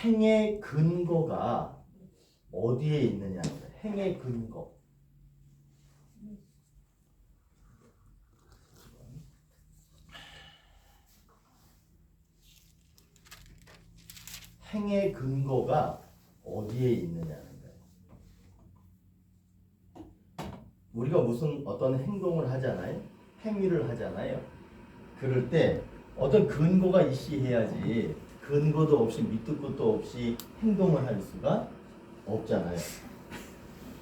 행의 근거가 어디에 있느냐. 행의 근거. 행의 근거가 어디에 있느냐는 거예요. 우리가 무슨 어떤 행동을 하잖아요. 행위를 하잖아요. 그럴 때 어떤 근거가 있어야지 근거도 없이 밑도 끝도 없이 행동을 할 수가 없잖아요.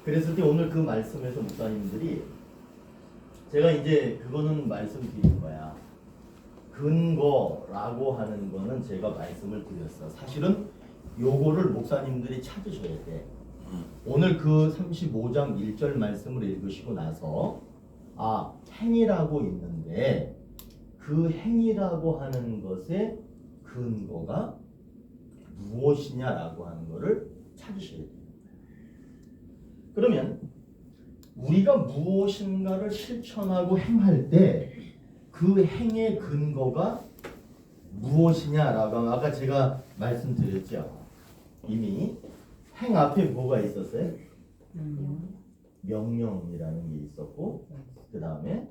그랬을 때 오늘 그 말씀에서 목사님들이 제가 이제 그거는 말씀드린 거야. 근거라고 하는 거는 제가 말씀을 드렸어. 사실은 요거를 목사님들이 찾으셔야 돼. 오늘 그 35장 1절 말씀을 읽으시고 나서 행위라고 있는데 그 행위라고 하는 것의 근거가 무엇이냐라고 하는 것을 찾으셔야 돼요. 그러면 우리가 무엇인가를 실천하고 행할 때 그 행의 근거가 무엇이냐라고 하면 아까 제가 말씀드렸죠. 이미 행 앞에 뭐가 있었어요? 명령이라는 게 있었고 그 다음에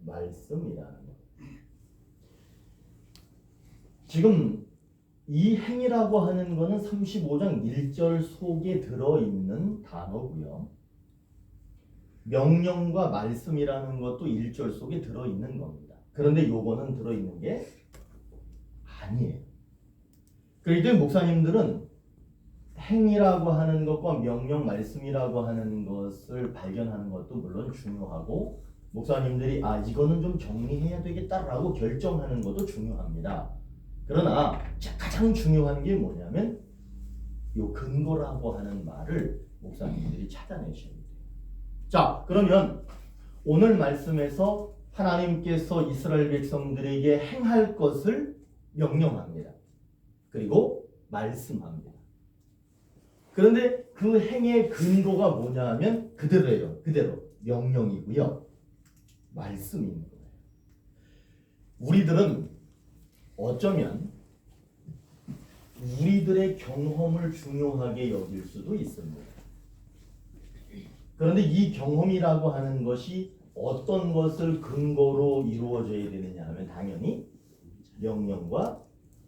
말씀이라는 거. 지금 이 행이라고 하는 거는 35장 1절 속에 들어있는 단어고요. 명령과 말씀이라는 것도 1절 속에 들어있는 겁니다. 그런데 요거는 들어있는 게 아니에요. 그러니까 목사님들은 행이라고 하는 것과 명령, 말씀이라고 하는 것을 발견하는 것도 물론 중요하고 목사님들이 이거는 좀 정리해야 되겠다라고 결정하는 것도 중요합니다. 그러나 가장 중요한 게 뭐냐면 요 근거라고 하는 말을 목사님들이 찾아내셔야 돼요. 자, 그러면 오늘 말씀에서 하나님께서 이스라엘 백성들에게 행할 것을 명령합니다. 그리고 말씀합니다. 그런데 그 행의 근거가 뭐냐 하면 그대로예요. 그대로 명령이고요. 말씀인 거예요. 우리들은 어쩌면 우리들의 경험을 중요하게 여길 수도 있습니다. 그런데 이 경험이라고 하는 것이 어떤 것을 근거로 이루어져야 되느냐 하면 당연히 명령과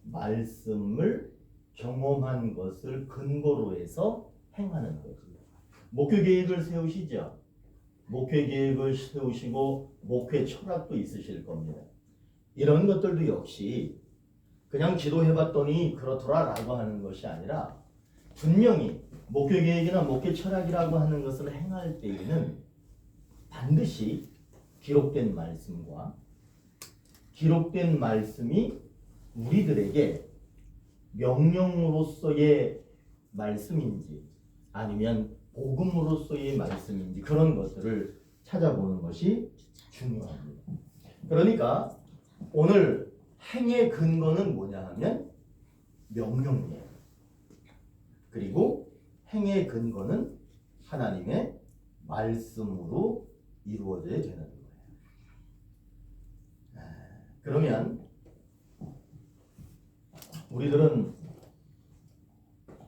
말씀을 경험한 것을 근거로 해서 행하는 거죠. 목회 계획을 세우시죠. 목회 계획을 세우시고 목회 철학도 있으실 겁니다. 이런 것들도 역시 그냥 지도해봤더니 그렇더라라고 하는 것이 아니라 분명히 목회 계획이나 목회 철학이라고 하는 것을 행할 때에는 반드시 기록된 말씀과 기록된 말씀이 우리들에게 명령으로서의 말씀인지 아니면 복음으로서의 말씀인지 그런 것들을 찾아보는 것이 중요합니다. 그러니까 오늘 행의 근거는 뭐냐 하면 명령이에요. 그리고 행의 근거는 하나님의 말씀으로 이루어져야 되는 거예요. 그러면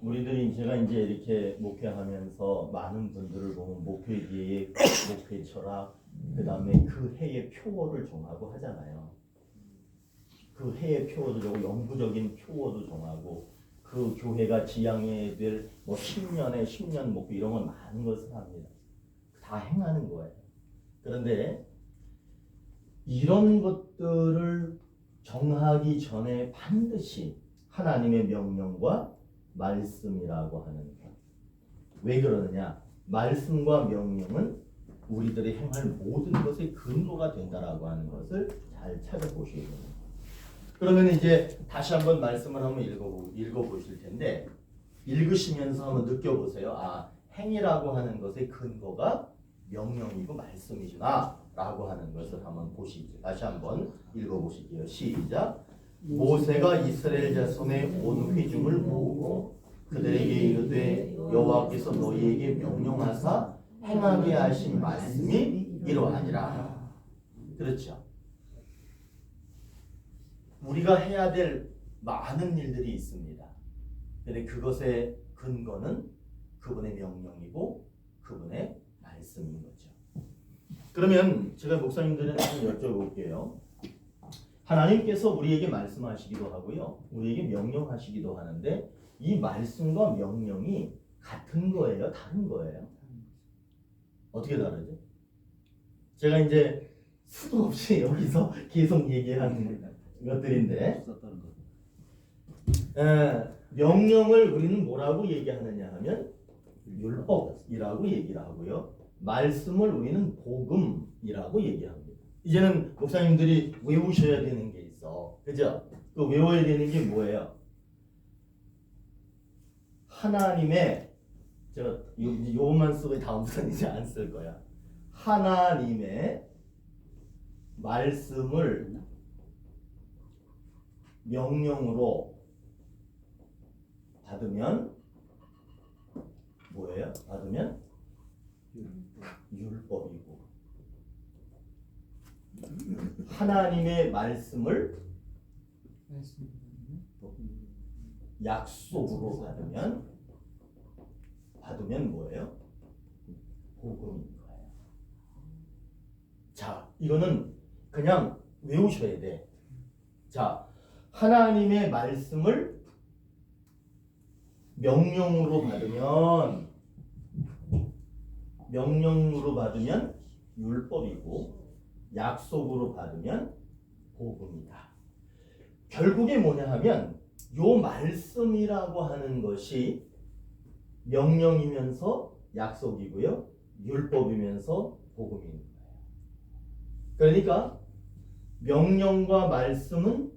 우리들이 제가 이제 이렇게 목회하면서 많은 분들을 보면 목회 계획, 목회 철학, 그 다음에 그 해의 표어를 정하고 하잖아요. 그 해의 표어도 정하고 영구적인 표어도 정하고 그 교회가 지향해야 될 뭐 10년에 10년 목표 이런 건 많은 것을 합니다. 다 행하는 거예요. 그런데 이런 것들을 정하기 전에 반드시 하나님의 명령과 말씀이라고 하는 것. 왜 그러느냐? 말씀과 명령은 우리들이 행할 모든 것의 근거가 된다라고 하는 것을 잘 찾아보셔야 됩니다. 그러면 이제 다시 한번 말씀을 한번 읽어보실 텐데 읽으시면서 한번 느껴보세요. 행위라고 하는 것의 근거가 명령이고 말씀이구나 라고 하는 것을 한번 보시죠. 다시 한번 읽어보실게요. 시작. 모세가 이스라엘 자손의 온 회중을 모으고 그들에게 이르되 여호와께서 너희에게 명령하사 행하게 하신 말씀이 이러하니라. 그렇죠. 우리가 해야 될 많은 일들이 있습니다. 근데 그것의 근거는 그분의 명령이고 그분의 말씀인 거죠. 그러면 제가 목사님들한테 여쭤볼게요. 하나님께서 우리에게 말씀하시기도 하고요. 우리에게 명령하시기도 하는데 이 말씀과 명령이 같은 거예요? 다른 거예요? 어떻게 다르죠? 제가 이제 수도 없이 여기서 계속 얘기하는 것들인데 명령을 우리는 뭐라고 얘기하느냐 하면 율법이라고 얘기를 하고요. 말씀을 우리는 복음이라고 얘기합니다. 이제는 목사님들이 외우셔야 되는 게 있어. 그죠? 그 외워야 되는 게 뭐예요? 하나님의, 제가 요것만 쓰고 다음부터는 이제 안 쓸 거야. 하나님의 말씀을 명령으로 받으면 뭐예요? 받으면 율법이고, 하나님의 말씀을 약속으로 받으면 뭐예요? 복음인 거예요. 자, 이거는 그냥 외우셔야 돼. 자, 하나님의 말씀을 명령으로 받으면 율법이고, 약속으로 받으면 복음이다. 결국에 뭐냐 하면 요 말씀이라고 하는 것이 명령이면서 약속이고요, 율법이면서 복음인 거예요. 그러니까 명령과 말씀은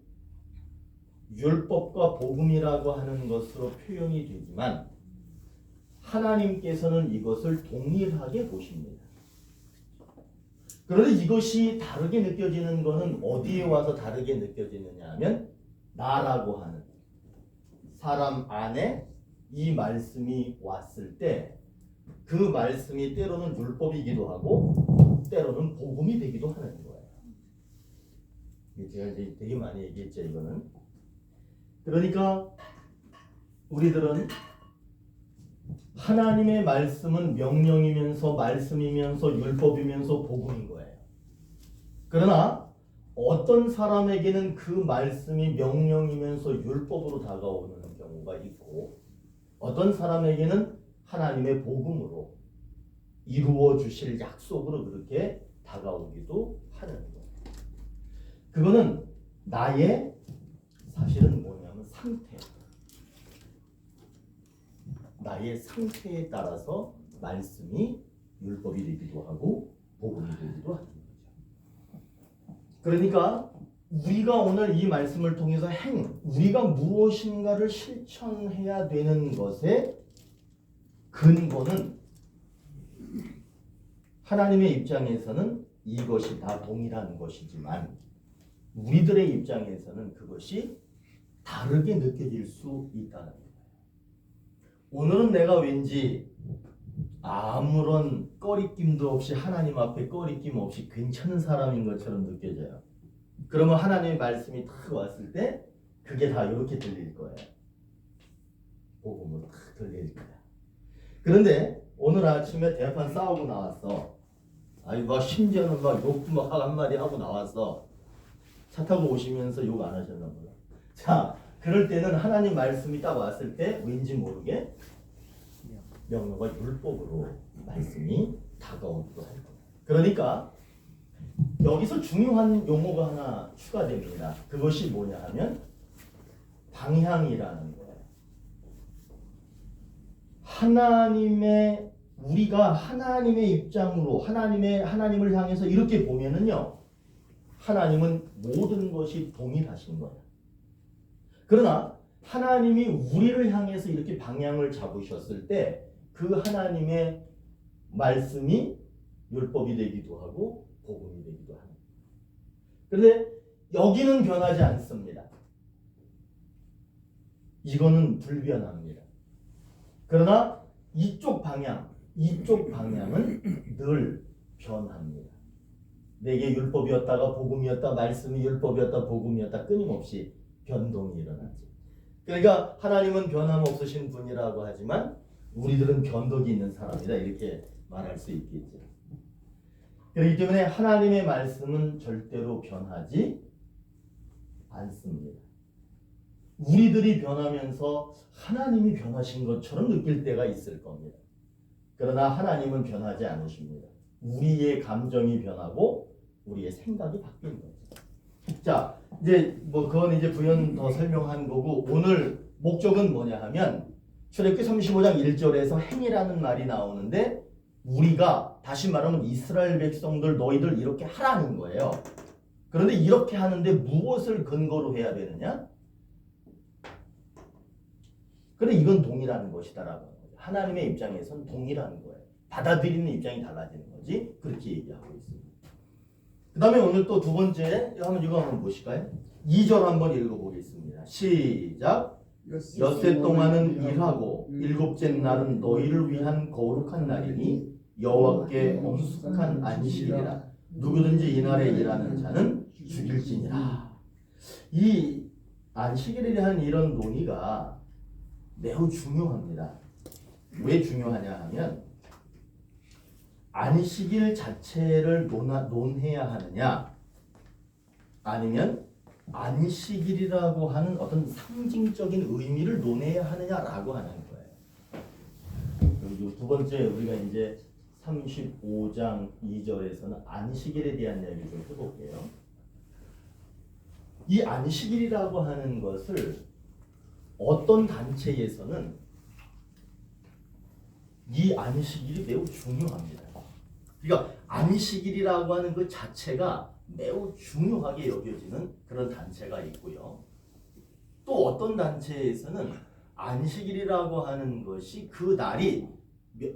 율법과 복음이라고 하는 것으로 표현이 되지만 하나님께서는 이것을 동일하게 보십니다. 그런데 이것이 다르게 느껴지는 것은 어디에 와서 다르게 느껴지느냐 하면 나라고 하는 사람 안에 이 말씀이 왔을 때 그 말씀이 때로는 율법이기도 하고 때로는 복음이 되기도 하는 거예요. 제가 이제 되게 많이 얘기했죠, 이거는. 그러니까 우리들은 하나님의 말씀은 명령이면서 말씀이면서 율법이면서 복음인 거예요. 그러나 어떤 사람에게는 그 말씀이 명령이면서 율법으로 다가오는 경우가 있고 어떤 사람에게는 하나님의 복음으로 이루어 주실 약속으로 그렇게 다가오기도 하는 거예요. 그거는 나의 사실은 뭐냐면 나의 상태에 따라서 말씀이 율법이 되기도 하고 복음이 되기도 하는 거죠. 그러니까 우리가 오늘 이 말씀을 통해서 우리가 무엇인가를 실천해야 되는 것의 근본은 하나님의 입장에서는 이것이 다 동일한 것이지만 우리들의 입장에서는 그것이 다르게 느껴질 수 있다는 거예요. 오늘은 내가 왠지 아무런 꺼리낌도 없이 하나님 앞에 꺼리낌 없이 괜찮은 사람인 것처럼 느껴져요. 그러면 하나님의 말씀이 탁 왔을 때 그게 다 이렇게 들릴 거예요. 복음으로 탁 들릴 거야. 그런데 오늘 아침에 대판 싸우고 나왔어. 아니 막 심지어는 막 욕 막 한마디 하고 나왔어. 차 타고 오시면서 욕 안 하셨나 몰라. 자, 그럴 때는 하나님 말씀이 딱 왔을 때 왠지 모르게 명령과 율법으로 말씀이 다가오기도 할 거예요. 그러니까 여기서 중요한 용어가 하나 추가됩니다. 그것이 뭐냐 하면 방향이라는 거예요. 우리가 하나님의 입장으로 하나님을 향해서 이렇게 보면은요, 하나님은 모든 것이 동일하신 거예요. 그러나 하나님이 우리를 향해서 이렇게 방향을 잡으셨을 때 그 하나님의 말씀이 율법이 되기도 하고 복음이 되기도 합니다. 그런데 여기는 변하지 않습니다. 이거는 불변합니다. 그러나 이쪽 방향은 늘 변합니다. 내게 율법이었다가 복음이었다, 말씀이 율법이었다, 복음이었다, 끊임없이 변동이 일어나죠. 그러니까 하나님은 변함없으신 분이라고 하지만 우리들은 변덕이 있는 사람이다 이렇게 말할 수 있겠죠. 그렇기 때문에 하나님의 말씀은 절대로 변하지 않습니다. 우리들이 변하면서 하나님이 변하신 것처럼 느낄 때가 있을 겁니다. 그러나 하나님은 변하지 않으십니다. 우리의 감정이 변하고 우리의 생각이 바뀌는 거죠. 자, 이제 뭐 그건 이제 부연 더 설명한 거고 오늘 목적은 뭐냐 하면 출애굽기 35장 1절에서 행이라는 말이 나오는데 우리가 다시 말하면 이스라엘 백성들 너희들 이렇게 하라는 거예요. 그런데 이렇게 하는데 무엇을 근거로 해야 되느냐? 그래 이건 동의라는 것이다라고 하는 거예요. 하나님의 입장에서는 동의라는 거예요. 받아들이는 입장이 달라지는 거지. 그렇게 얘기하고 있습니다. 그 다음에 오늘 또 두 번째 이거 한번 보실까요? 2절 한번 읽어보겠습니다. 시작. 엿새 동안은 일하고 일곱째 날은 너희를 위한 거룩한 날이니 여호와께 엄숙한 안식일이라. 누구든지 이날에 일하는 자는 죽일지니라. 이 안식일에 대한 이런 논의가 매우 중요합니다. 왜 중요하냐 하면 안식일 자체를 논해야 하느냐 아니면 안식일이라고 하는 어떤 상징적인 의미를 논해야 하느냐라고 하는 거예요. 그리고 두 번째 우리가 이제 35장 2절에서는 안식일에 대한 이야기 좀 해볼게요. 이 안식일이라고 하는 것을 어떤 단체에서는 이 안식일이 매우 중요합니다. 그러니까 안식일이라고 하는 그 자체가 매우 중요하게 여겨지는 그런 단체가 있고요. 또 어떤 단체에서는 안식일이라고 하는 것이 그 날이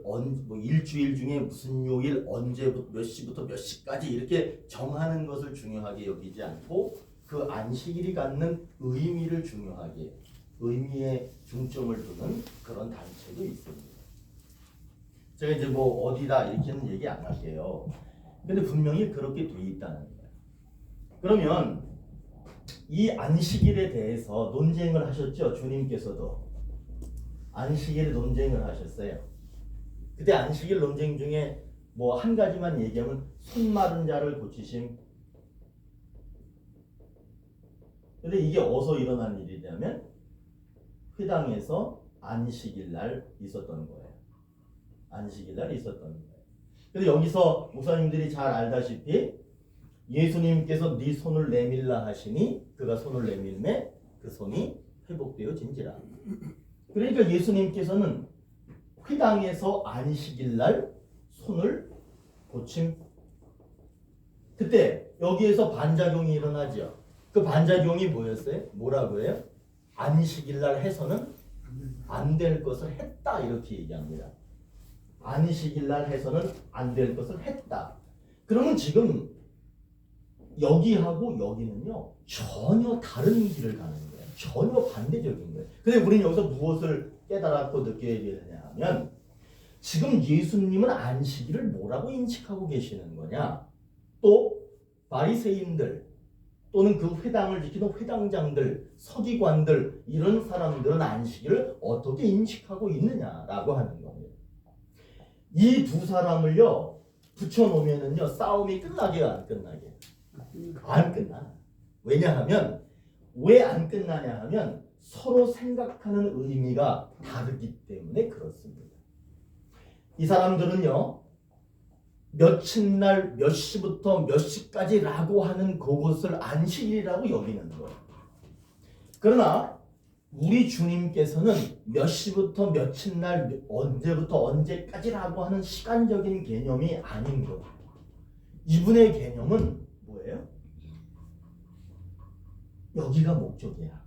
뭐 일주일 중에 무슨 요일 언제부터 몇 시부터 몇 시까지 이렇게 정하는 것을 중요하게 여기지 않고 그 안식일이 갖는 의미를 중요하게 의미에 중점을 두는 그런 단체도 있습니다. 제가 이제 뭐 어디다 이렇게는 얘기 안 할게요. 근데 분명히 그렇게 돼 있다는 거예요. 그러면 이 안식일에 대해서 논쟁을 하셨죠. 주님께서도 안식일에 논쟁을 하셨어요. 그때 안식일 논쟁 중에 뭐 한 가지만 얘기하면 손 마른 자를 고치심. 근데 이게 어디서 일어난 일이냐면 회당에서 안식일 날 있었던 거예요. 안식일 날 있었던 거예요. 근데 여기서 목사님들이 잘 알다시피 예수님께서 네 손을 내밀라 하시니 그가 손을 내밀매 그 손이 회복되어진지라. 그러니까 예수님께서는 회당에서 안식일 날 손을 고침. 그때 여기에서 반작용이 일어나죠. 그 반작용이 뭐였어요? 뭐라고 해요? 안식일 날 해서는 안 될 것을 했다 이렇게 얘기합니다. 안식일 날 해서는 안 될 것을 했다. 그러면 지금 여기하고 여기는요 전혀 다른 길을 가는 거예요. 전혀 반대적인 거예요. 근데 우리는 여기서 무엇을 깨달았고 느껴야 되느냐 하면 지금 예수님은 안식일을 뭐라고 인식하고 계시는 거냐? 또 바리새인들 또는 그 회당을 지키는 회당장들, 서기관들 이런 사람들은 안식일을 어떻게 인식하고 있느냐라고 하는 겁니다. 이 두 사람을요 붙여놓으면은요 싸움이 끝나게요 안 끝나게? 안 끝나. 왜냐하면 왜 안 끝나냐 하면 서로 생각하는 의미가 다르기 때문에 그렇습니다. 이 사람들은요 며칠 날 몇 시부터 몇 시까지라고 하는 그것을 안식일이라고 여기는 거예요. 그러나 우리 주님께서는 몇 시부터 며칠 날 언제부터 언제까지라고 하는 시간적인 개념이 아닌 거예요. 이분의 개념은 뭐예요? 여기가 목적이야.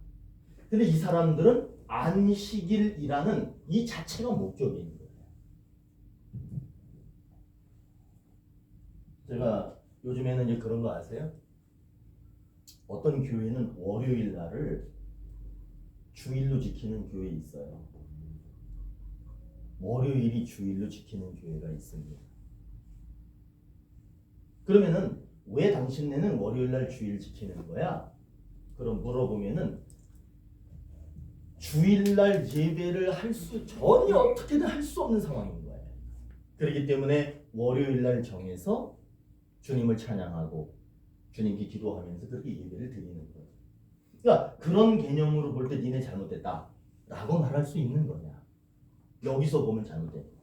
근데 이 사람들은 안식일이라는 이 자체가 목적인 거예요. 제가 요즘에는 이제 그런 거 아세요? 어떤 교회는 월요일 날을 주일로 지키는 교회 있어요. 월요일이 주일로 지키는 교회가 있습니다. 그러면은 왜 당신네는 월요일 날 주일 지키는 거야? 그럼 물어보면은 주일날 예배를 전혀 어떻게든 할 수 없는 상황인 거예요. 그렇기 때문에 월요일날 정해서 주님을 찬양하고 주님께 기도하면서 그렇게 예배를 드리는 거예요. 그러니까 그런 개념으로 볼 때 니네 잘못됐다 라고 말할 수 있는 거냐. 여기서 보면 잘못된 거예요.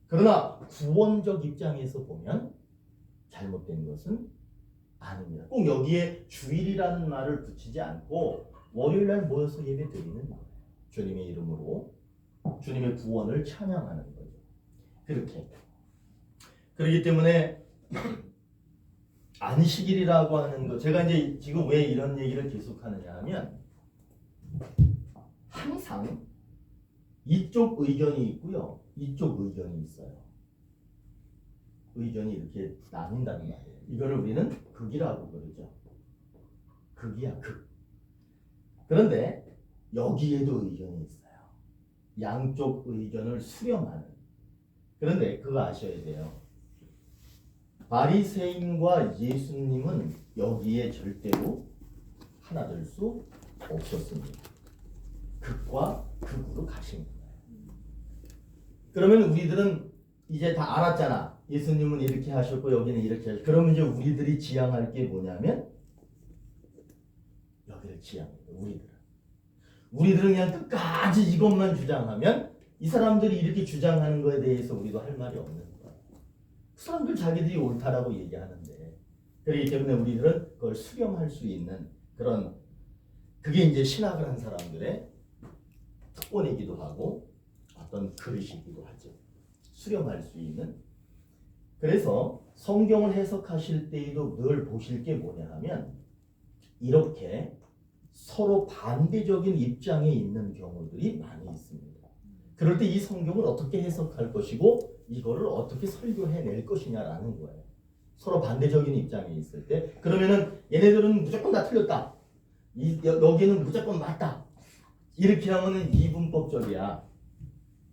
그러나 구원적 입장에서 보면 잘못된 것은 아닙니다. 꼭 여기에 주일이라는 말을 붙이지 않고 월요일날 모여서 예배 드리는 거예요. 주님의 이름으로 주님의 구원을 찬양하는 거죠. 그렇게. 그렇기 때문에 안식일이라고 하는 거, 제가 이제 지금 왜 이런 얘기를 계속하느냐 하면 항상 이쪽 의견이 있고요, 이쪽 의견이 있어요. 의견이 이렇게 나뉜다는 말이에요. 이거를 우리는 극이라고 그러죠. 극이야, 극. 그런데 여기에도 의견이 있어요. 양쪽 의견을 수렴하는. 그런데 그거 아셔야 돼요. 바리새인과 예수님은 여기에 절대로 하나 될 수 없었습니다. 극과 극으로 가신 거예요. 그러면 우리들은 이제 다 알았잖아. 예수님은 이렇게 하셨고 여기는 이렇게 하셨고. 그러면 이제 우리들이 지향할 게 뭐냐면 여기를 지향해요. 우리들은 그냥 끝까지 이것만 주장하면 이 사람들이 이렇게 주장하는 거에 대해서 우리도 할 말이 없는 거예요. 그 사람들 자기들이 옳다라고 얘기하는데, 그렇기 때문에 우리들은 그걸 수렴할 수 있는 그런, 그게 이제 신학을 한 사람들의 특권이기도 하고 어떤 그릇이기도 하죠. 수렴할 수 있는. 그래서 성경을 해석하실 때에도 늘 보실 게 뭐냐 하면 이렇게 서로 반대적인 입장에 있는 경우들이 많이 있습니다. 그럴 때 이 성경을 어떻게 해석할 것이고 이거를 어떻게 설교해낼 것이냐라는 거예요. 서로 반대적인 입장에 있을 때, 그러면은 얘네들은 무조건 다 틀렸다, 여기는 무조건 맞다, 이렇게 하면은 이분법적이야.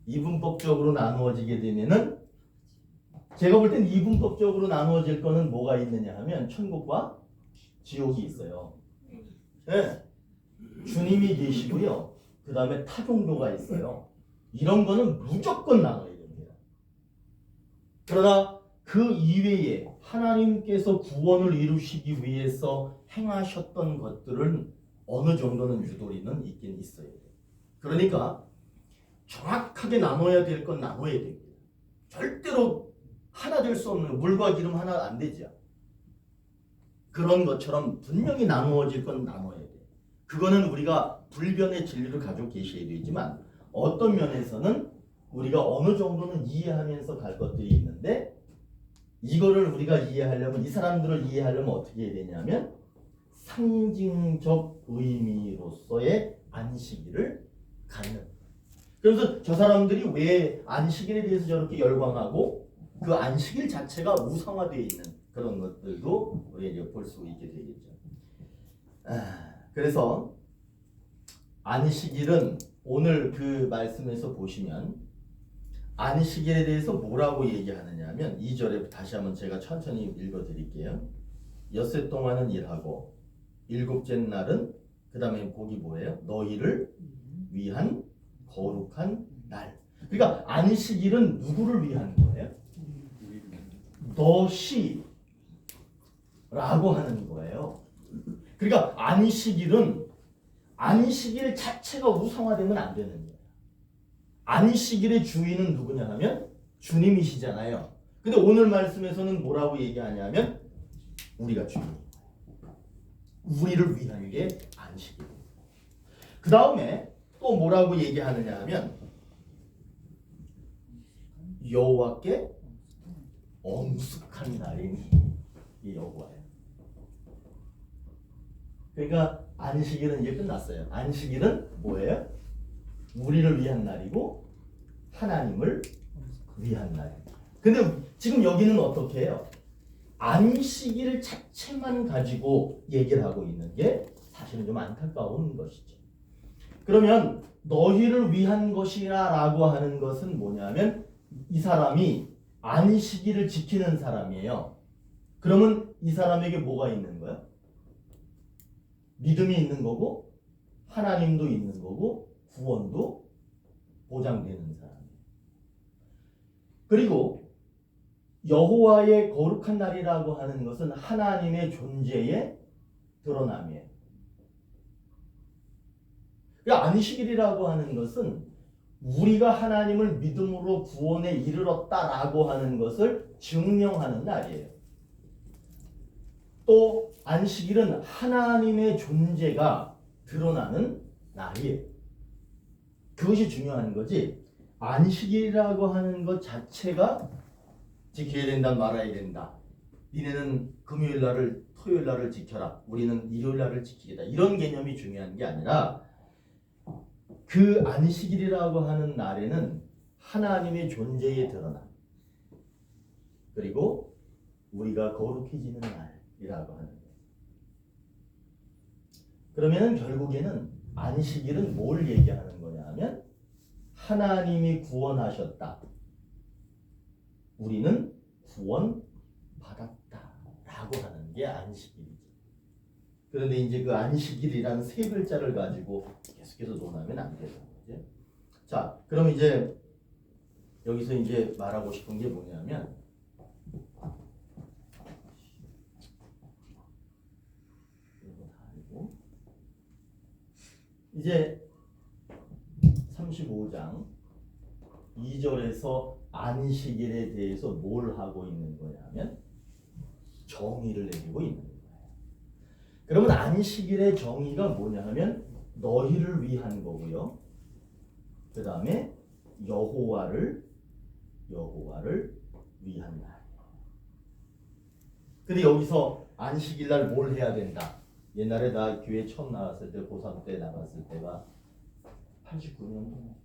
이분법적으로 나누어지게 되면은, 제가 볼 땐 이분법적으로 나누어질 거는 뭐가 있느냐 하면 천국과 지옥이 있어요. 네. 주님이 계시고요, 그 다음에 타종교가 있어요. 이런 거는 무조건 나눠야 됩니다. 그러나 그 이외에 하나님께서 구원을 이루시기 위해서 행하셨던 것들은 어느 정도는 유도리는 있긴 있어요. 그러니까 정확하게 나눠야 될 건 나눠야 됩니다. 절대로 하나 될 수 없는, 물과 기름 하나 안 되죠. 그런 것처럼 분명히 나누어질 건 나눠야 돼요. 그거는 우리가 불변의 진리를 가지고 계셔야 되지만 어떤 면에서는 우리가 어느 정도는 이해하면서 갈 것들이 있는데, 이거를 우리가 이해하려면, 이 사람들을 이해하려면 어떻게 해야 되냐면 상징적 의미로서의 안식일을 갖는. 그래서 저 사람들이 왜 안식일에 대해서 저렇게 열광하고 그 안식일 자체가 우상화되어 있는 그런 것들도 우리가 이제 볼 수 있게 되겠죠. 그래서 안식일은 오늘 그 말씀에서 보시면 안식일에 대해서 뭐라고 얘기하느냐 하면 2절에 다시 한번 제가 천천히 읽어드릴게요. 엿새 동안은 일하고 일곱째 날은, 그 다음에 거기 뭐예요? 너희를 위한 거룩한 날. 그러니까 안식일은 누구를 위한 거예요? 너시 라고 하는 거예요. 그러니까 안식일 자체가 우상화되면 안 되는 거예요. 안식일의 주인은 누구냐 하면 주님이시잖아요. 근데 오늘 말씀에서는 뭐라고 얘기하냐면 우리가 주인이에요. 우리를 위한 게 안식일이에요. 그 다음에 또 뭐라고 얘기하느냐 하면 여호와께 엄숙한 날이니, 이 여호와예요. 그러니까 안식일은 이제 끝났어요. 안식일은 뭐예요? 우리를 위한 날이고 하나님을 위한 날이에요. 근데 지금 여기는 어떻게 해요? 안식일 자체만 가지고 얘기를 하고 있는 게 사실은 좀 안타까운 것이죠. 그러면 너희를 위한 것이라고 하는 것은 뭐냐면 이 사람이 안식일을 지키는 사람이에요. 그러면 이 사람에게 뭐가 있는 거야? 믿음이 있는 거고 하나님도 있는 거고 구원도 보장되는 사람이에요. 그리고 여호와의 거룩한 날이라고 하는 것은 하나님의 존재의 드러남이에요. 안식일이라고 하는 것은 우리가 하나님을 믿음으로 구원에 이르렀다라고 하는 것을 증명하는 날이에요. 또 안식일은 하나님의 존재가 드러나는 날이에요. 그것이 중요한 거지. 안식일이라고 하는 것 자체가 지켜야 된다, 말아야 된다. 니네는 금요일 날을 토요일 날을 지켜라. 우리는 일요일 날을 지키겠다. 이런 개념이 중요한 게 아니라 그 안식일이라고 하는 날에는 하나님의 존재에 드러나. 그리고 우리가 거룩해지는 날이라고 하는 거예요. 그러면 결국에는 안식일은 뭘 얘기하는 거냐 하면 하나님이 구원하셨다. 우리는 구원받았다라고 하는 게 안식일이죠. 그런데 이제 그 안식일이라는 세 글자를 가지고 계속해서 논하면 안 되는 거죠. 자, 그럼 이제 여기서 이제 말하고 싶은 게 뭐냐면 이거 다 알고 이제 35장 2절에서 안식일에 대해서 뭘 하고 있는 거냐면 정의를 내리고 있는 거예요. 그러면 안식일의 정의가 뭐냐 하면 너희를 위한 거고요. 그 다음에 여호와를 위한 날. 근데 여기서 안식일 날 뭘 해야 된다. 옛날에 나 교회 처음 나갔을 때 고3 때 나갔을 때가 89년도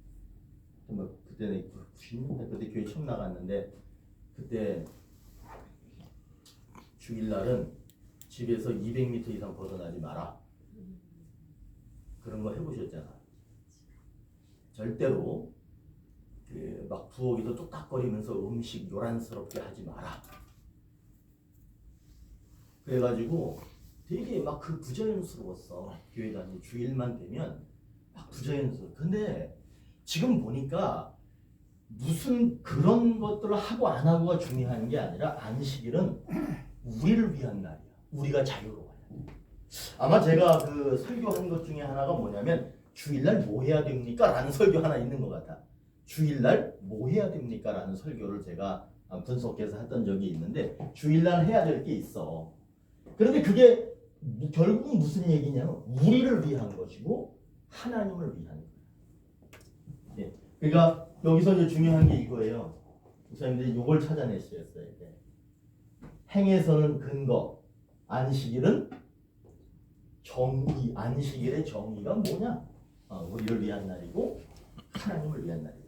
뭐 그때는 90년대 그때 교회 처음 나갔는데 그때 주일날은 집에서 200m 이상 벗어나지 마라. 그런 거 해보셨잖아. 절대로 막 부엌에서 뚝딱거리면서 음식 요란스럽게 하지 마라. 그래가지고 되게 막 그 부자연스러웠어. 교회 다니 주일만 되면 막 부자연스러워. 근데 지금 보니까 무슨 그런 것들을 하고 안 하고가 중요한 게 아니라 안식일은 우리를 위한 날이야. 우리가 자유로워야 돼. 아마 제가 그 설교한 것 중에 하나가 뭐냐면 주일날 뭐 해야 됩니까? 라는 설교 하나 있는 것 같아. 주일날 뭐 해야 됩니까? 라는 설교를 제가 분석해서 했던 적이 있는데 주일날 해야 될 게 있어. 그런데 그게 결국 무슨 얘기냐면 우리를 위한 것이고 하나님을 위한 거야. 예. 그러니까 여기서 이제 중요한 게 이거예요. 목사님들이 이걸 찾아내셨어요. 행에서는 근거, 안식일은 정의, 안식일의 정의가 뭐냐? 우리를 위한 날이고 하나님을 위한 날이다.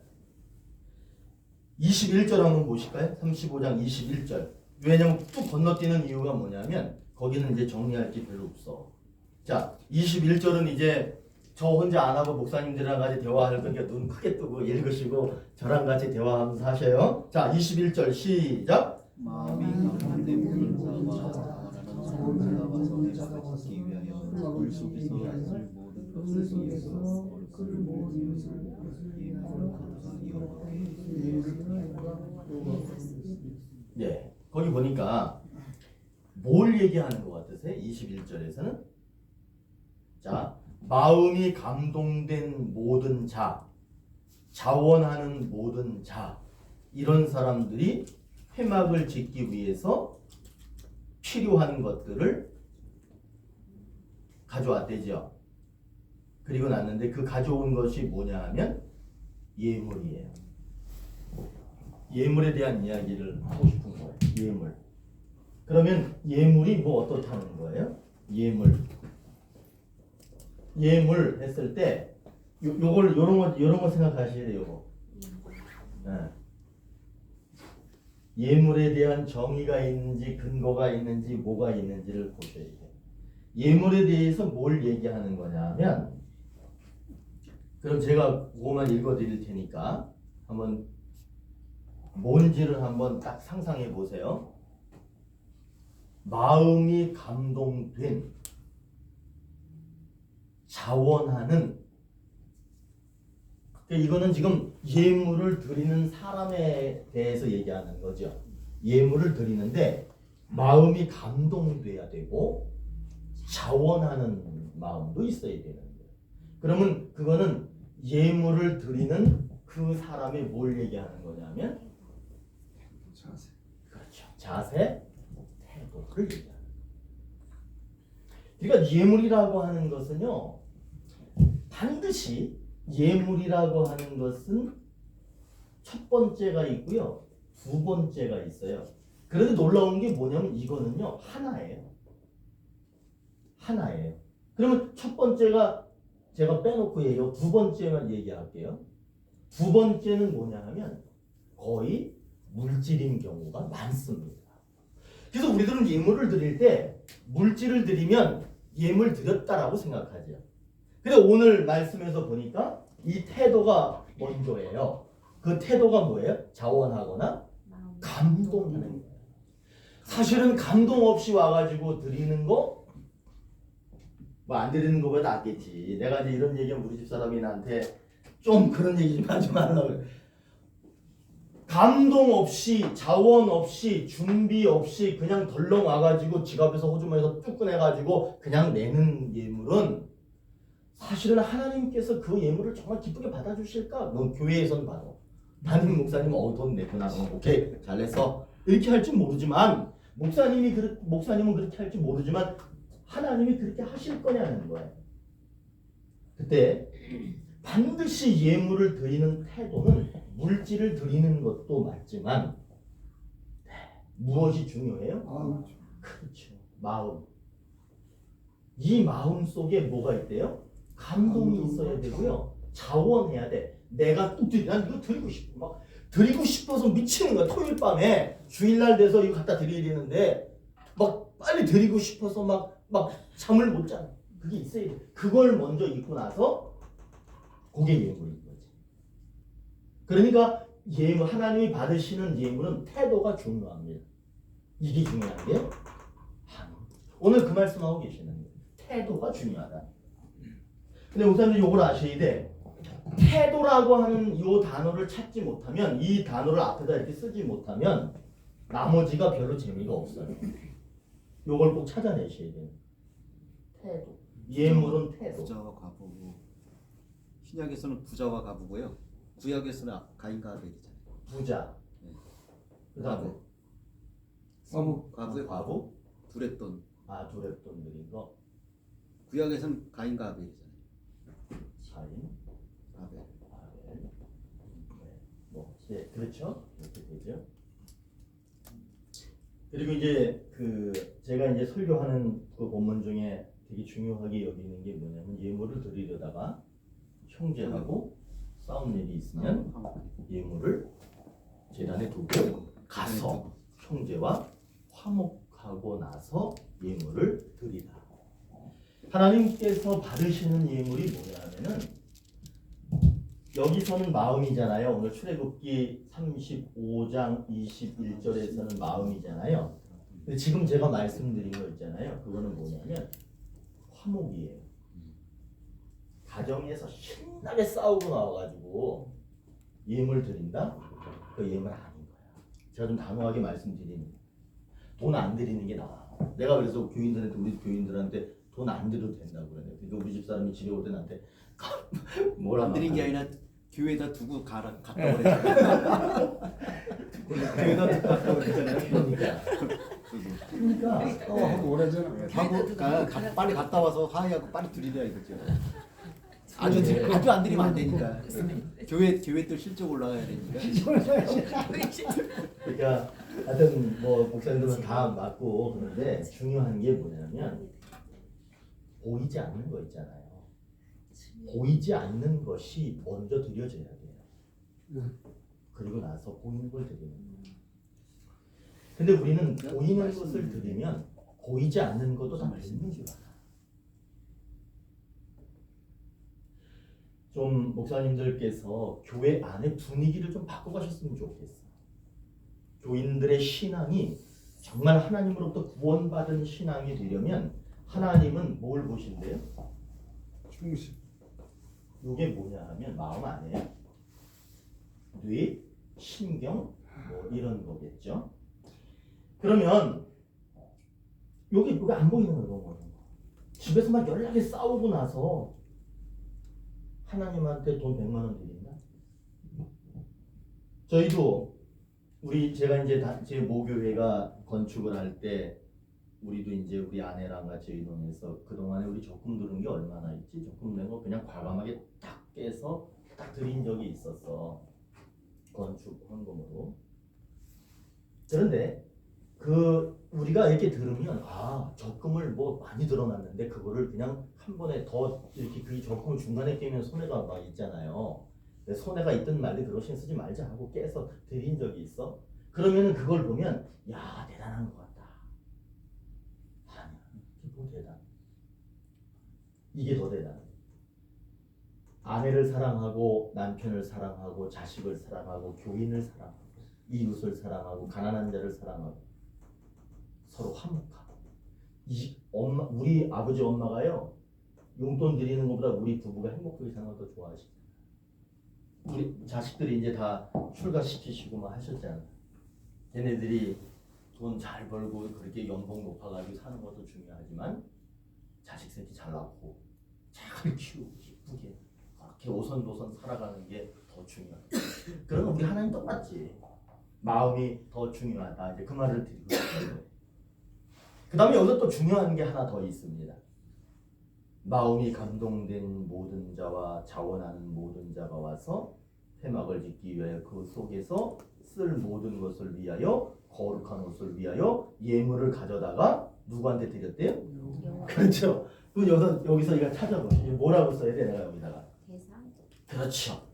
21절 한번 보실까요? 35장 21절. 왜냐면 쭉 건너뛰는 이유가 뭐냐면 거기는 이제 정리할 게 별로 없어. 자, 21절은 이제 저 혼자 안 하고 목사님들이랑 같이 대화할 거니까 눈 크게 뜨고 읽으시고 저랑 같이 대화하면서 하셔요. 자, 21절 시작. 마음이 강한데 모든 자와 말하는 자가 와서 내가 받기 위하여 물 속에서 있을 모든 것을 위해서 얼굴을 모으면서 네, 거기 보니까 뭘 얘기하는 것 같으세요? 21절에서는 자, 마음이 감동된 모든 자, 자원하는 모든 자, 이런 사람들이 회막을 짓기 위해서 필요한 것들을 가져왔대죠. 그리고 났는데 그 가져온 것이 뭐냐 하면 예물이에요. 예물에 대한 이야기를 하고 싶은 거예요. 예물. 그러면 예물이 뭐 어떻다는 거예요? 예물 했을 때 요걸 요런 거 생각하셔야 돼요. 요거. 네. 예물에 대한 정의가 있는지 근거가 있는지 뭐가 있는지를 보셔야 돼요. 예물에 대해서 뭘 얘기하는 거냐면 그럼 제가 그거만 읽어드릴 테니까 한번 뭔지를 한번 딱 상상해 보세요. 마음이 감동된 자원하는, 그러니까 이거는 지금 예물을 드리는 사람에 대해서 얘기하는 거죠. 예물을 드리는데 마음이 감동돼야 되고 자원하는 마음도 있어야 되는 거예요. 그러면 그거는 예물을 드리는 그 사람이 뭘 얘기하는 거냐면 자세. 그렇죠. 자세, 태도를 얘기하는 거예요. 그러니까 예물이라고 하는 것은요, 반드시 예물이라고 하는 것은 첫 번째가 있고요, 두 번째가 있어요. 그런데 놀라운 게 뭐냐면 이거는요, 하나예요. 하나예요. 그러면 첫 번째가 제가 빼놓고 얘기하고 두 번째만 얘기할게요. 두 번째는 뭐냐 하면 거의 물질인 경우가 많습니다. 그래서 우리들은 예물을 드릴 때 물질을 드리면 예물 드렸다라고 생각하죠. 근데 오늘 말씀에서 보니까 이 태도가 먼저예요. 그 태도가 뭐예요? 자원하거나 감동하는 거예요. 사실은 감동 없이 와가지고 드리는 거 뭐 안 드리는 거보다 낫겠지. 내가 이제 이런 얘기하면 우리 집 사람이 나한테 좀 그런 얘기 좀 하지 말라고. 감동 없이, 자원 없이, 준비 없이 그냥 덜렁 와가지고 지갑에서 호주머니에서 쭉 꺼내가지고 그냥 내는 예물은 사실은 하나님께서 그 예물을 정말 기쁘게 받아주실까? 넌 교회에선 받아. 담임 목사님 돈 내구나. 오케이 잘했어. 이렇게 할지 모르지만 목사님은 그렇게 할지 모르지만 하나님이 그렇게 하실 거냐는 거예요. 그때 반드시 예물을 드리는 태도는 물질을 드리는 것도 맞지만 무엇이 중요해요? 그렇죠. 마음. 이 마음 속에 뭐가 있대요? 감동이 있어야 되고요. 자원해야 돼. 내가 또 난 이거 드리고 싶어. 막 드리고 싶어서 미치는 거야. 토요일 밤에 주일날 돼서 이거 갖다 드려야 되는데 막 빨리 드리고 싶어서 막 잠을 못 자. 그게 있어야 돼. 그걸 먼저 잊고 나서 그게 예물인 거지. 그러니까 예물, 하나님이 받으시는 예물은 태도가 중요합니다. 이게 중요한 게 오늘 그 말씀하고 계시는 거예요. 태도가 중요하다. 근데 목사님들 이걸 아셔야 돼. 태도라고 하는 이 단어를 찾지 못하면, 이 단어를 앞에다 이렇게 쓰지 못하면 나머지가 별로 재미가 없어요. 이걸 꼭 찾아내셔야 돼요. 태도. 예물은 태도. 부자와 과부고, 신약에서는 부자와 과부고요. 구약에서는 가인과 아벨이잖아요. 부자. 네. 그다음에 과부의 과부. 둘의 돈. 둘의 돈 드린 거. 구약에서는 가인과 아벨이잖아요. 가인, 아벨. 아벨. 네, 그렇죠. 이렇게 되죠. 그리고 이제 제가 이제 설교하는 그 본문 중에 되게 중요하게 여기는 게 뭐냐면 예물을 드리려다가 형제하고 싸운 일이 있으면 예물을 제단에 두고 가서 형제와 화목하고 나서 예물을 드리라. 하나님께서 받으시는 예물이 뭐냐 하면은 여기서는 마음이잖아요. 오늘 출애굽기 35장 21절에서는 마음이잖아요. 근데 지금 제가 말씀드린 거 있잖아요. 그거는 뭐냐면 화목이에요. 가정에서 신나게 싸우고 나와가지고 예물 드린다? 그 예물 아닌 거야. 제가 좀 단호하게 말씀드리는 돈 안 드리는 게 나아. 내가 그래서 우리 교인들한테 돈 안 드려도 된다고 그래. 그러니까 우리 집 사람이 집에 올 때 나한테 뭐라 안 드린 게 아니라 교회에다 두고 갔다 오래. 교회다 두고 갔다 오랬잖아요. 그러니까 하고 오래전에 하고 빨리 갔다 와서 화해하고 빨리 드리려 이거죠. 아주 안 드리면 안 되니까. 교회 또 실적 올라가야 되니까. 그러니까 하여튼 뭐 목사님들은 다 맞고 그런데 중요한 게 뭐냐면 보이지 않는 거 있잖아요. 보이지 않는 것이 먼저 드려져야 돼요. 그리고 나서 보이는 걸 드리는 거예요. 근데 우리는 보이는 것을 드리면 보이지 않는 것도 다 드리는 줄 알아. 좀 목사님들께서 교회 안에 분위기를 좀 바꿔가셨으면 좋겠어. 교인들의 신앙이 정말 하나님으로부터 구원받은 신앙이 되려면 하나님은 뭘 보신대요? 충실. 이게 뭐냐 하면 마음 아니에요. 뇌, 신경 뭐 이런 거겠죠. 그러면 여기 안 보이는 거예요. 집에서 막 연락에 싸우고 나서 하나님한테 돈 100만 원 드린다. 저희도 제가 이제 제 모교회가 건축을 할 때 우리도 이제 우리 아내랑 같이 의논해서 그동안에 우리 적금 들은 게 얼마나 있지? 적금 낸 거 그냥 과감하게 딱 깨서 딱 드린 적이 있었어. 건축 헌금으로. 그런데 우리가 이렇게 들으면 적금을 뭐 많이 들어놨는데 그거를 그냥 한 번에 더 이렇게 그 적금을 중간에 깨면 손해가 막 있잖아요. 손해가 있든 말든 그거 신경 쓰지 말자 하고 깨서 드린 적이 있어. 그러면은 그걸 보면 야 대단한 것 같다. 아니야, 이게 뭐 대단? 이게 더 대단. 아내를 사랑하고 남편을 사랑하고 자식을 사랑하고 교인을 사랑하고 이웃을 사랑하고 가난한 자를 사랑하고 서로 화목하고 우리 아버지 엄마가요 용돈 드리는 것보다 우리 부부가 행복하게 사는 걸 더 좋아하시잖아요. 우리 자식들이 이제 다 출가시키시고 막 하셨잖아요. 걔네들이 돈 잘 벌고 그렇게 연봉 높아가지고 사는 것도 중요하지만 자식 새끼 잘 낳고 잘 키우고 예쁘게 그렇게 오선도선 살아가는 게 더 중요하다. 그러면 우리 하나님 똑같지. 마음이 더 중요하다. 이제 그 말을 드리고 싶어요. 그 다음에 여기서 또 중요한 게 하나 더 있습니다. 마음이 감동된 모든 자와 자원하는 모든 자가 와서 회막을 짓기 위하여 그 속에서 쓸 모든 것을 위하여 거룩한 옷을 위하여 예물을 가져다가 누구한테 드렸대요? 그렇죠. 그럼 여기서 이거 찾아보시죠. 뭐라고 써야 돼? 내가 여기다가 대상. 그렇죠.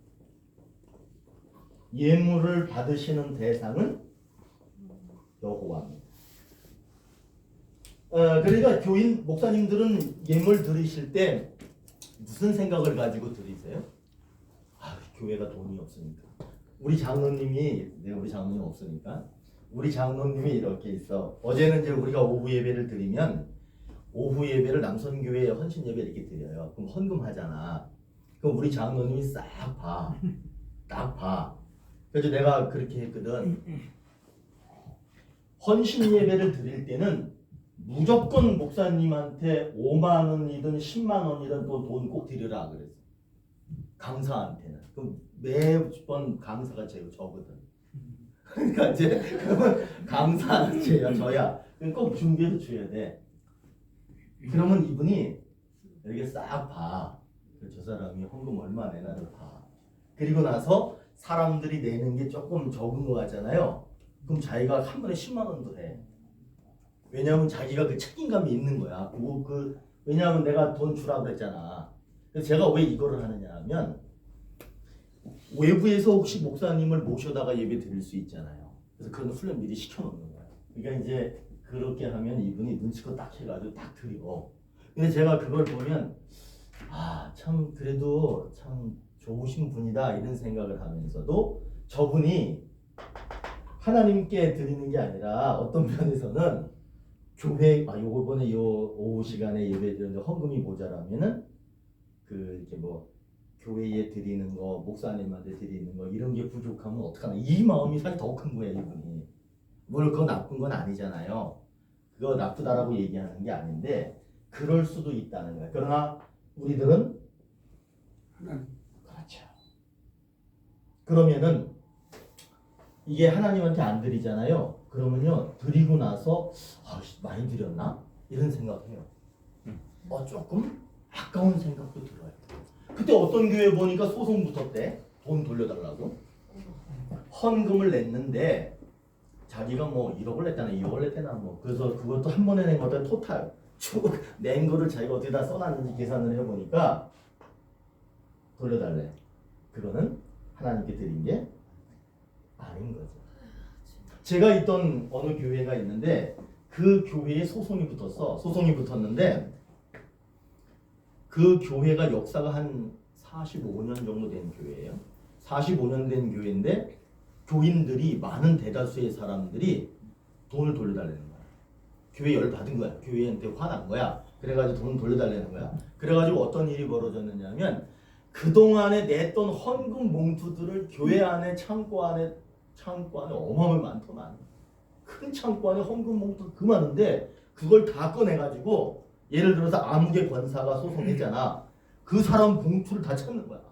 예물을 받으시는 대상은 여호와입니다. 그러니까 교인 목사님들은 예물 드리실 때 무슨 생각을 가지고 드리세요? 교회가 돈이 없으니까. 우리 장로님이 없으니까 우리 장로님이 이렇게 있어. 어제는 이제 우리가 오후 예배를 드리면 오후 예배를 남선교회 헌신 예배 이렇게 드려요. 그럼 헌금하잖아. 그럼 우리 장로님이 싹 봐. 딱 봐. 그래서 내가 그렇게 했거든. 헌신 예배를 드릴 때는 무조건 목사님한테 5만 원이든 10만 원이든 또 돈 꼭 드리라 그랬어. 강사한테는. 그럼 매번 강사가 제일 적거든. 그러니까 이제 그러면 강사한테 저야 꼭 준비해서 줘야 돼. 그러면 이분이 이렇게 싹 봐. 저 사람이 헌금 얼마 내나를 봐. 그리고 나서 사람들이 내는 게 조금 적은 거 같잖아요. 그럼 자기가 한 번에 10만 원도 해. 왜냐하면 자기가 그 책임감이 있는 거야. 왜냐하면 내가 돈 주라고 그랬잖아. 그래서 제가 왜 이거를 하느냐 하면 외부에서 혹시 목사님을 모셔다가 예배 드릴 수 있잖아요. 그래서 그런 훈련 미리 시켜놓는 거야. 그러니까 이제 그렇게 하면 이분이 눈치껏 딱 해가지고 딱 드려. 근데 제가 그걸 보면 참 그래도 참 좋으신 분이다 이런 생각을 하면서도 저분이 하나님께 드리는 게 아니라 어떤 면에서는 교회 요번에 요 오후 시간에 예배 드리는데 헌금이 모자라면은 이렇게 뭐 교회에 드리는 거 목사님한테 드리는 거 이런 게 부족하면 어떡하나 이 마음이 사실 더 큰 거예요. 이분이 뭘 그거 나쁜 건 아니잖아요. 그거 나쁘다라고 얘기하는 게 아닌데 그럴 수도 있다는 거예요. 그러나 우리들은 하나님. 그렇죠. 그러면은 이게 하나님한테 안 드리잖아요. 그러면요 드리고 나서 많이 드렸나 이런 생각해요. 조금 아까운 생각도 들어요. 그때 어떤 교회 보니까 소송 붙었대. 돈 돌려달라고. 헌금을 냈는데 자기가 뭐 1억을 냈다나 2억을 냈다나 뭐 그래서 그것도 한 번에 낸 것도 토탈 쭉 낸 거를 자기가 어디다 써놨는지 계산을 해보니까 돌려달래. 그거는 하나님께 드린 게 아닌 거죠. 제가 있던 어느 교회가 있는데 그 교회에 소송이 붙었어. 소송이 붙었는데 그 교회가 역사가 한 45년 정도 된 교회예요. 45년 된 교회인데 교인들이 많은 대다수의 사람들이 돈을 돌려달라는 거야. 교회 열 받은 거야. 교회한테 화난 거야. 그래가지고 돈 돌려달라는 거야. 그래가지고 어떤 일이 벌어졌느냐면 그동안에 냈던 헌금 봉투들을 교회 안에 창고 안에 어마어마하게 많더만. 큰 창고 안에 헌금 봉투 그 많은데 그걸 다 꺼내가지고 예를 들어서 아무개 권사가 소송했잖아. 그 사람 봉투를 다 찾는 거야.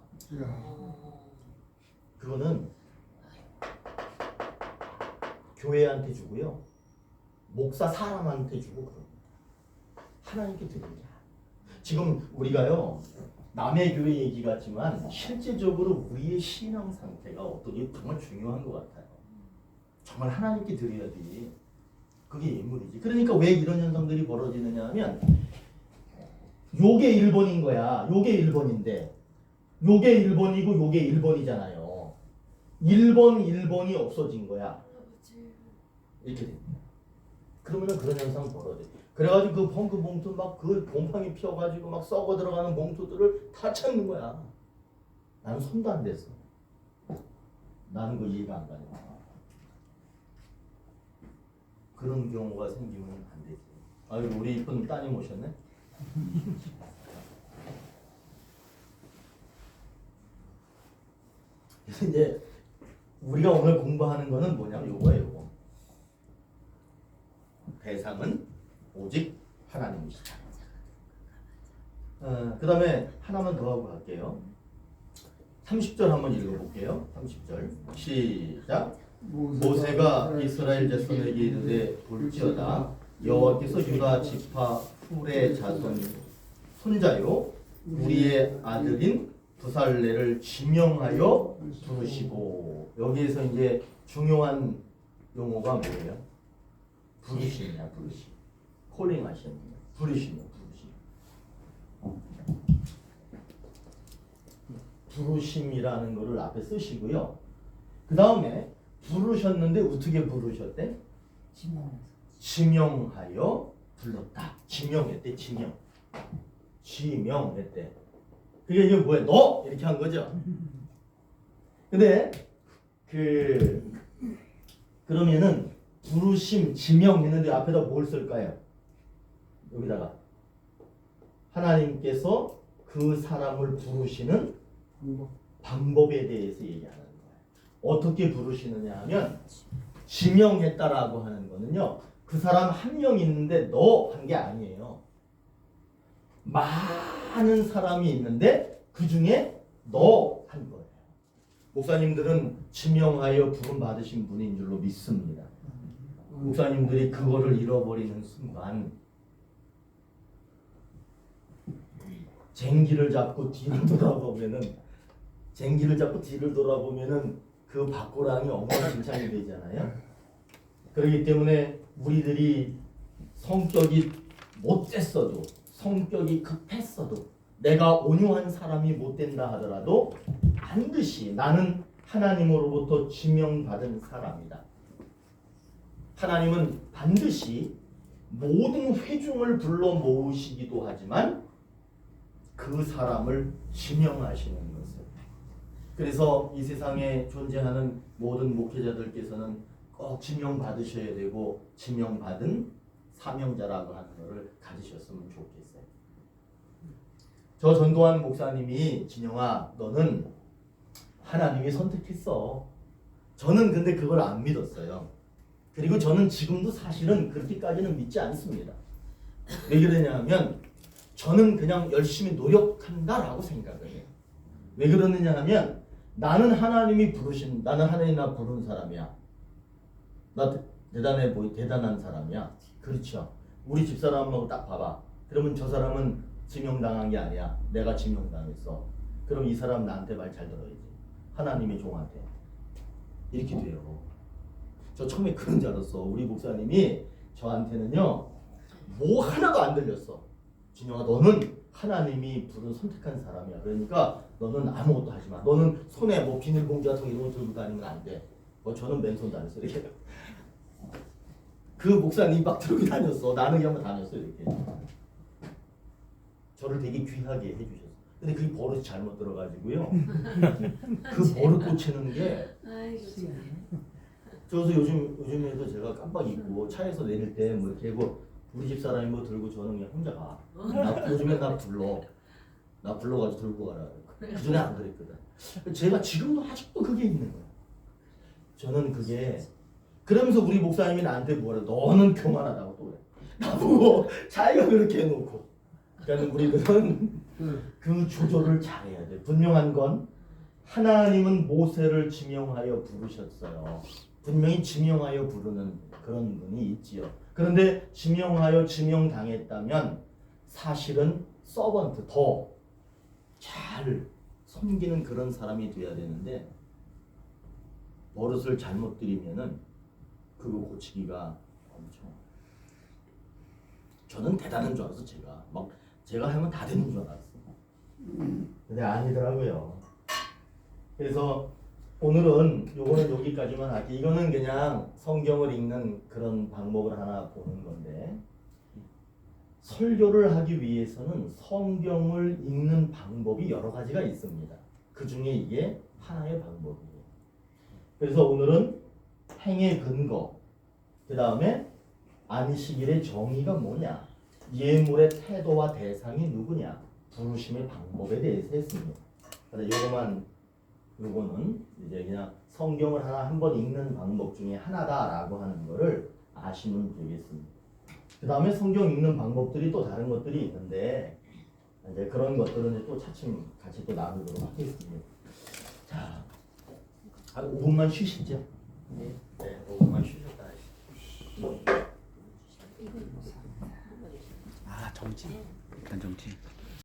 그거는 교회한테 주고요. 목사 사람한테 주고 그런 거야. 하나님께 드리는 거야. 지금 우리가요. 남의 교회 얘기 같지만 실제적으로 우리의 신앙 상태가 어떠니 정말 중요한 것 같아요. 정말 하나님께 드려야지. 그게 예물이지. 그러니까 왜 이런 현상들이 벌어지느냐 하면 요게 1번인 거야. 요게 1번인데 요게 1번이고 요게 1번이잖아요. 1번이 없어진 거야. 이렇게 됩니다. 그러면은 그런 현상 벌어져. 그래가지고 그 펑크 봉투 막 그 곰팡이 피어가지고 막 썩어 들어가는 봉투들을 다 찾는 거야. 나는 손도 안 댔어. 나는 그 이해가 안 가네. 그런 경우가 생기면 안 되지. 아유 우리 이쁜 따님 오셨네. 그래서 이제 우리가 오늘 공부하는 거는 뭐냐면 요거예요. 대상은 오직 하나님이시다. 그 다음에 하나만 더 하고 갈게요. 30절 한번 읽어볼게요. 30절 시작. 모세가 이스라엘 자손에게 이르되 볼지어다 여호와께서 유다 지파 훌의 자손 손자요 우리의 아들인 부살레를 지명하여 부르시고. 여기에서 이제 중요한 용어가 뭐예요? 부르심이야. 부르심. 콜링 하시는 거예요. 부르심이야. 부르심이라는 거를 앞에 쓰시고요. 그 다음에 부르셨는데 어떻게 부르셨대? 지명하여 불렀다. 지명했대. 지명했대. 그게 이제 뭐야? 너 이렇게 한 거죠. 근데 그러면은 부르심, 지명했는데 앞에다 뭘 쓸까요? 여기다가 하나님께서 그 사람을 부르시는 방법에 대해서 얘기하는 거예요. 어떻게 부르시느냐 하면 지명했다라고 하는 거는요. 그 사람 한 명 있는데 너 한 게 아니에요. 많은 사람이 있는데 그 중에 너 한 거예요. 목사님들은 지명하여 부름 받으신 분인 줄로 믿습니다. 목사님들이 그거를 잃어버리는 순간 쟁기를 잡고 뒤를 돌아보면은 그 밖고랑이 엉망진창이 되잖아요. 그렇기 때문에 우리들이 성격이 못됐어도 성격이 급했어도 내가 온유한 사람이 못 된다 하더라도 반드시 나는 하나님으로부터 지명받은 사람이다. 하나님은 반드시 모든 회중을 불러 모으시기도 하지만 그 사람을 지명하시는 것을. 그래서 이 세상에 존재하는 모든 목회자들께서는 꼭 지명받으셔야 되고 지명받은 사명자라고 하는 것을 가지셨으면 좋겠어요. 저 전도환 목사님이 진영아 너는 하나님이 선택했어. 저는 근데 그걸 안 믿었어요. 그리고 저는 지금도 사실은 그렇게까지는 믿지 않습니다. 왜 그러냐면 저는 그냥 열심히 노력한다라고 생각을 해요. 왜 그러느냐 하면 나는 하나님이 나 부른 사람이야. 나 대단한 사람이야. 그렇죠. 우리 집사람하고 딱 봐봐. 그러면 저 사람은 지명당한 게 아니야. 내가 지명당했어. 그럼 이 사람 나한테 말 잘 들어야지. 하나님의 종한테. 이렇게 돼요. 저 처음에 그런 줄 알았어. 우리 목사님이 저한테는요. 뭐 하나도 안 들렸어. 진영아 너는 하나님이 부른 선택한 사람이야. 그러니까 너는 아무것도 하지 마. 너는 손에 뭐 비닐봉지 같은 거 이런 거 들고 다니면 안 돼. 저는 맨손도 안 했어. 이렇게. 그 목사님 막 들고 다녔어. 나는 그냥 다녔어. 이렇게. 저를 되게 귀하게 해주셨어. 근데 그게 버릇이 잘못 들어가지고요. 그 버릇 고치는 게. 그래서 요즘에도 제가 깜빡 잊고 차에서 내릴 때 뭐 이렇게 하고 우리 집 사람이 뭐 들고 저는 그냥 혼자 가. 요즘에 나 불러가지고 들고 가라. 그전에 안 그랬거든. 제가 지금도 아직도 그게 있는 거야. 저는 그게 그러면서 우리 목사님이 나한테 뭐래? 너는 교만하다고 또 그래. 나보고 자기가 그렇게 해놓고. 그러니까 우리들은 그 조절을 잘해야 돼. 분명한 건 하나님은 모세를 지명하여 부르셨어요. 분명히 지명하여 부르는 그런 분이 있지요. 그런데 지명하여 지명당했다면 사실은 서번트 더 잘 섬기는 그런 사람이 돼야 되는데 버릇을 잘못 들이면은 그거 고치기가 엄청. 저는 대단한 줄 알았어. 제가 하면 다 되는 줄 알았어. 근데 아니더라고요. 그래서 오늘은 요거는 여기까지만 할게. 이거는 그냥 성경을 읽는 그런 방법을 하나 보는 건데 설교를 하기 위해서는 성경을 읽는 방법이 여러 가지가 있습니다. 그 중에 이게 하나의 방법이에요. 그래서 오늘은 행의 근거, 그 다음에 안식일의 정의가 뭐냐, 예물의 태도와 대상이 누구냐, 부르심의 방법에 대해서 했습니다. 요거는 이제 그냥 성경을 한번 읽는 방법 중에 하나다라고 하는 거를 아시면 되겠습니다. 그 다음에 성경 읽는 방법들이 또 다른 것들이 있는데 이제 그런 것들은 이제 또 차츰 같이 또 나누도록 하겠습니다. 자, 한 5분만 쉬시죠. 네, 5분만 쉬셨다. 아 정지. 일단 정지.